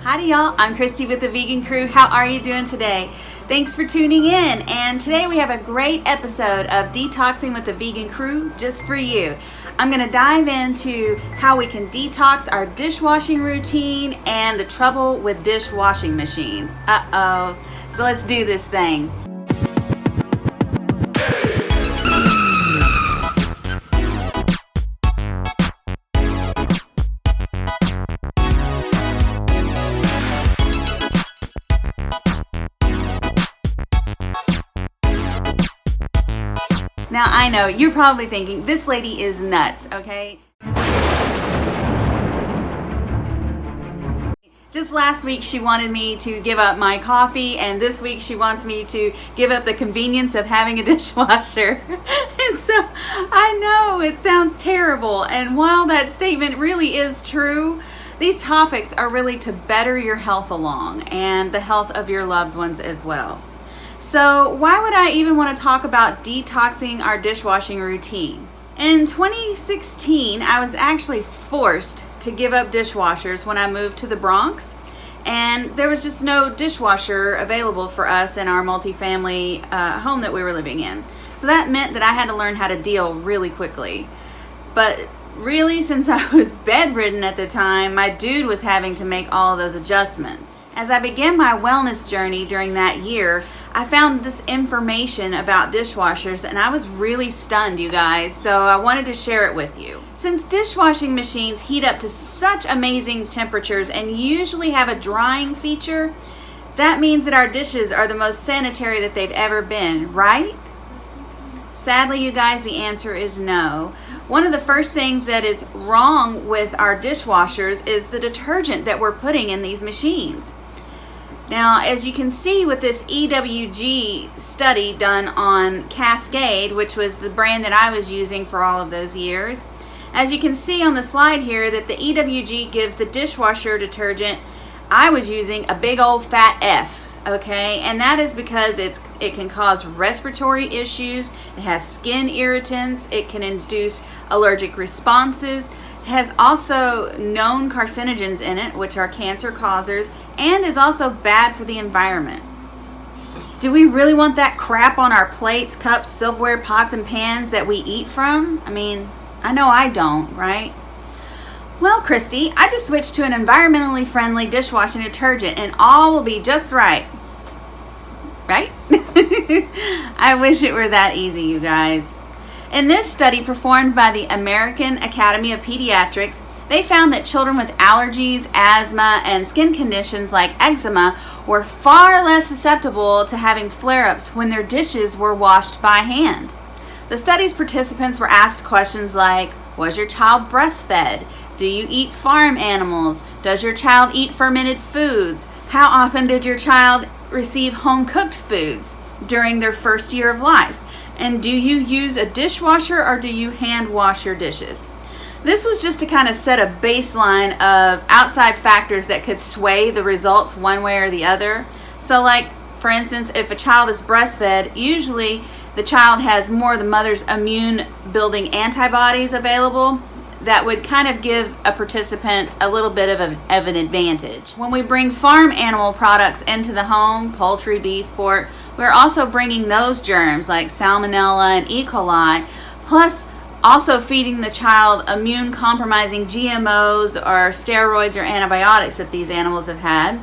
Howdy y'all, I'm Christy with the Vegan CRU. How are you doing today? Thanks for tuning in, and today we have a great episode of Detoxing with the Vegan CRU just for you. I'm going to dive into how we can detox our dishwashing routine and the trouble with dishwashing machines. So let's do this thing. Now, I know, you're probably thinking, this lady is nuts, okay? Just last week, she wanted me to give up my coffee, and this week she wants me to give up the convenience of having a dishwasher. And so, I know, it sounds terrible, and while that statement really is true, these topics are really to better your health along, and the health of your loved ones as well. So why would I even want to talk about detoxing our dishwashing routine? In 2016, I was actually forced to give up dishwashers when I moved to the Bronx, and there was just no dishwasher available for us in our multifamily home that we were living in. So that meant that I had to learn how to deal really quickly. But really, since I was bedridden at the time, my dude was having to make all of those adjustments. As I began my wellness journey during that year, I found this information about dishwashers and I was really stunned, you guys, so I wanted to share it with you. Since dishwashing machines heat up to such amazing temperatures and usually have a drying feature, that means that our dishes are the most sanitary that they've ever been, right? Sadly, you guys, the answer is no. One of the first things that is wrong with our dishwashers is the detergent that we're putting in these machines. Now, as you can see with this EWG study done on Cascade, which was the brand that I was using for all of those years, as you can see on the slide here that the EWG gives the dishwasher detergent I was using a big old fat F, okay? And that is because it can cause respiratory issues, it has skin irritants, it can induce allergic responses, has also known carcinogens in it, which are cancer causers, and is also bad for the environment. Do we really want that crap on our plates, cups, silverware, pots, and pans that we eat from? I mean, I know I don't, right? Well, Christy, I just switched to an environmentally friendly dishwashing detergent and all will be just right. Right? I wish it were that easy, you guys. In this study performed by the American Academy of Pediatrics, they found that children with allergies, asthma, and skin conditions like eczema were far less susceptible to having flare-ups when their dishes were washed by hand. The study's participants were asked questions like, was your child breastfed? Do you eat farm animals? Does your child eat fermented foods? How often did your child receive home-cooked foods during their first year of life? And do you use a dishwasher or do you hand wash your dishes? This was just to kind of set a baseline of outside factors that could sway the results one way or the other. So like, for instance, if a child is breastfed, usually the child has more of the mother's immune building antibodies available. That would kind of give a participant a little bit of an advantage. When we bring farm animal products into the home, poultry, beef, pork, we're also bringing those germs like salmonella and E. coli, plus also feeding the child immune compromising GMOs or steroids or antibiotics that these animals have had,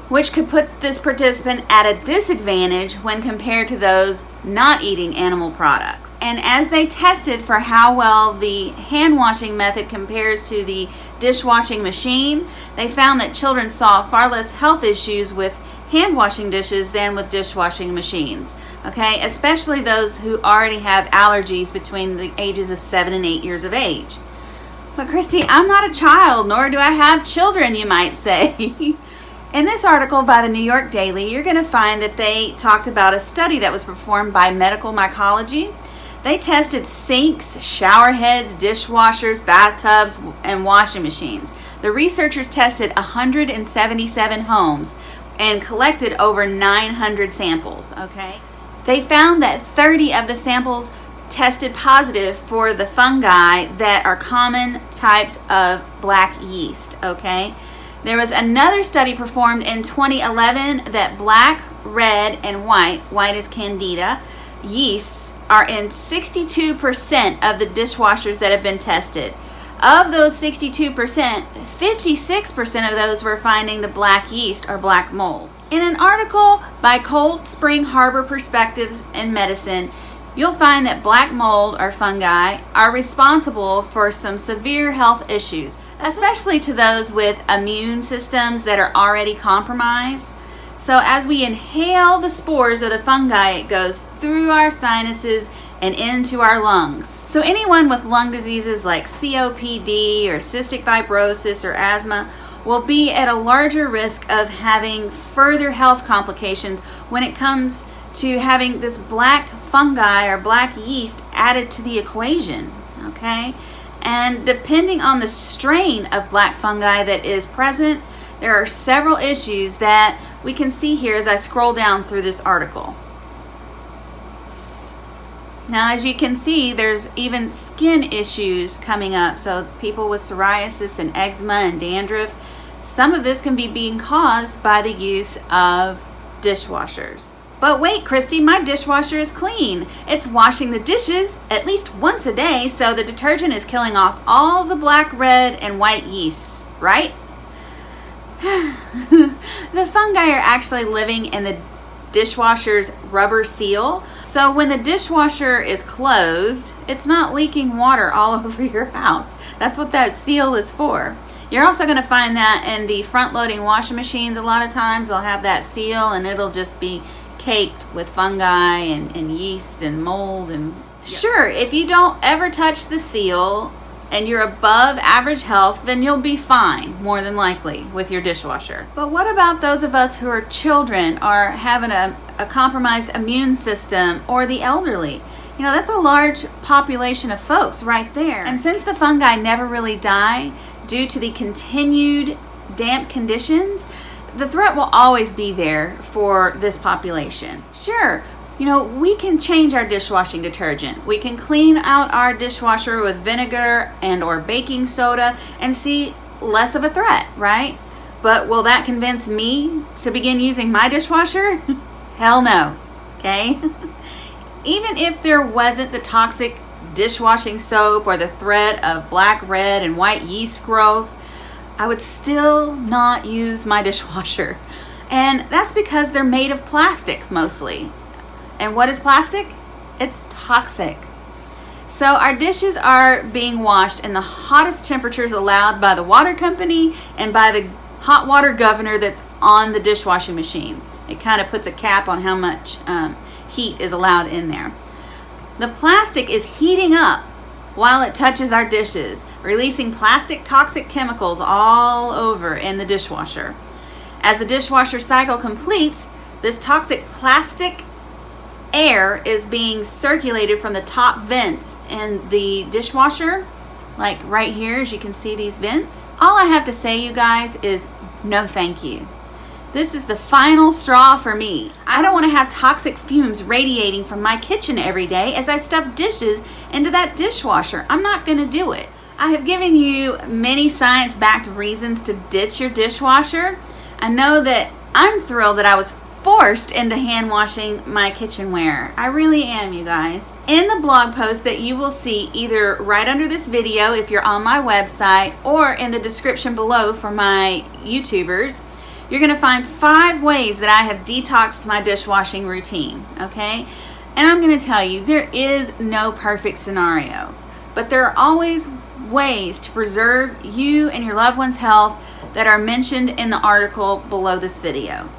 which could put this participant at a disadvantage when compared to those not eating animal products. And as they tested for how well the hand washing method compares to the dishwashing machine, they found that children saw far less health issues with hand washing dishes than with dishwashing machines, okay? Especially those who already have allergies between the ages of 7 and 8 years of age. But Christy, I'm not a child, nor do I have children, you might say. In this article by the New York Daily, you're going to find that they talked about a study that was performed by Medical Mycology. They tested sinks, shower heads, dishwashers, bathtubs, and washing machines. The researchers tested 177 homes and collected over 900 samples, okay? They found that 30 of the samples tested positive for the fungi that are common types of black yeast, okay? There was another study performed in 2011 that black, red, and white is candida, yeasts are in 62% of the dishwashers that have been tested. Of those 62%, 56% of those were finding the black yeast or black mold. In an article by Cold Spring Harbor Perspectives in Medicine, you'll find that black mold or fungi are responsible for some severe health issues, especially to those with immune systems that are already compromised. So as we inhale the spores of the fungi, it goes through our sinuses and into our lungs. So anyone with lung diseases like COPD or cystic fibrosis or asthma will be at a larger risk of having further health complications when it comes to having this black fungi or black yeast added to the equation, okay? And depending on the strain of black fungi that is present, there are several issues that we can see here as I scroll down through this article. Now, as you can see, there's even skin issues coming up. So people with psoriasis and eczema and dandruff, some of this can be being caused by the use of dishwashers. But wait, Christy, my dishwasher is clean. It's washing the dishes at least once a day, so the detergent is killing off all the black, red, and white yeasts, right? The fungi are actually living in the dishwasher's rubber seal. So when the dishwasher is closed, it's not leaking water all over your house. That's what that seal is for. You're also going to find that in the front-loading washing machines. A lot of times they'll have that seal and it'll just be caked with fungi and yeast and mold. And sure, if you don't ever touch the seal and you're above average health, then you'll be fine, more than likely, with your dishwasher. But what about those of us who are children or having a compromised immune system, or the elderly? You know, that's a large population of folks right there. And since the fungi never really die due to the continued damp conditions, the threat will always be there for this population. Sure, you know, we can change our dishwashing detergent. We can clean out our dishwasher with vinegar and or baking soda and see less of a threat, right? But will that convince me to begin using my dishwasher? Hell no, okay? Even if there wasn't the toxic dishwashing soap or the threat of black, red, and white yeast growth, I would still not use my dishwasher. And that's because they're made of plastic mostly. And what is plastic? It's toxic. So our dishes are being washed in the hottest temperatures allowed by the water company and by the hot water governor that's on the dishwashing machine. It kind of puts a cap on how much heat is allowed in there. The plastic is heating up while it touches our dishes, releasing plastic toxic chemicals all over in the dishwasher. As the dishwasher cycle completes, this toxic plastic air is being circulated from the top vents in the dishwasher, like right here, as you can see these vents. All I have to say, you guys, is no thank you. This is the final straw for me. I don't want to have toxic fumes radiating from my kitchen every day as I stuff dishes into that dishwasher. I'm not going to do it. I have given you many science-backed reasons to ditch your dishwasher. I know that I'm thrilled that I was forced into hand washing my kitchenware. I really am, you guys. In the blog post that you will see either right under this video if you're on my website, or in the description below for my YouTubers, you're going to find 5 ways that I have detoxed my dishwashing routine, okay? And I'm going to tell you, there is no perfect scenario, but there are always ways to preserve you and your loved one's health that are mentioned in the article below this video.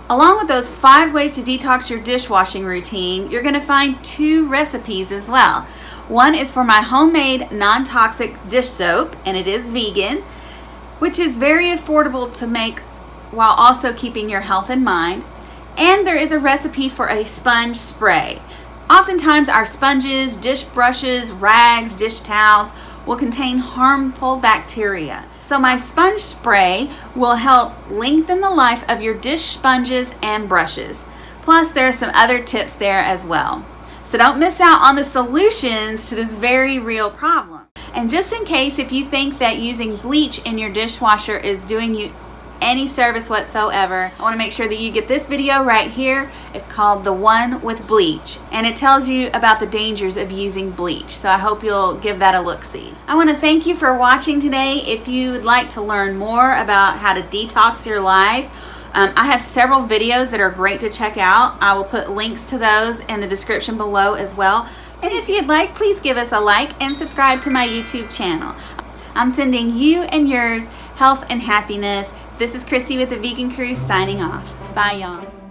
Along with those 5 ways to detox your dishwashing routine, you're going to find 2 recipes as well. One is for my homemade non-toxic dish soap, and it is vegan, which is very affordable to make while also keeping your health in mind. And there is a recipe for a sponge spray. Oftentimes our sponges, dish brushes, rags, dish towels will contain harmful bacteria. So my sponge spray will help lengthen the life of your dish sponges and brushes. Plus there are some other tips there as well. So don't miss out on the solutions to this very real problem. And just in case, if you think that using bleach in your dishwasher is doing you any service whatsoever, I want to make sure that you get this video right here. It's called The One with Bleach, and it tells you about the dangers of using bleach. So I hope you'll give that a look-see. I want to thank you for watching today. If you'd like to learn more about how to detox your life, I have several videos that are great to check out. I will put links to those in the description below as well. And if you'd like, please give us a like and subscribe to my YouTube channel. I'm sending you and yours health and happiness. This is Christy with the Vegan CRU signing off. Bye, y'all.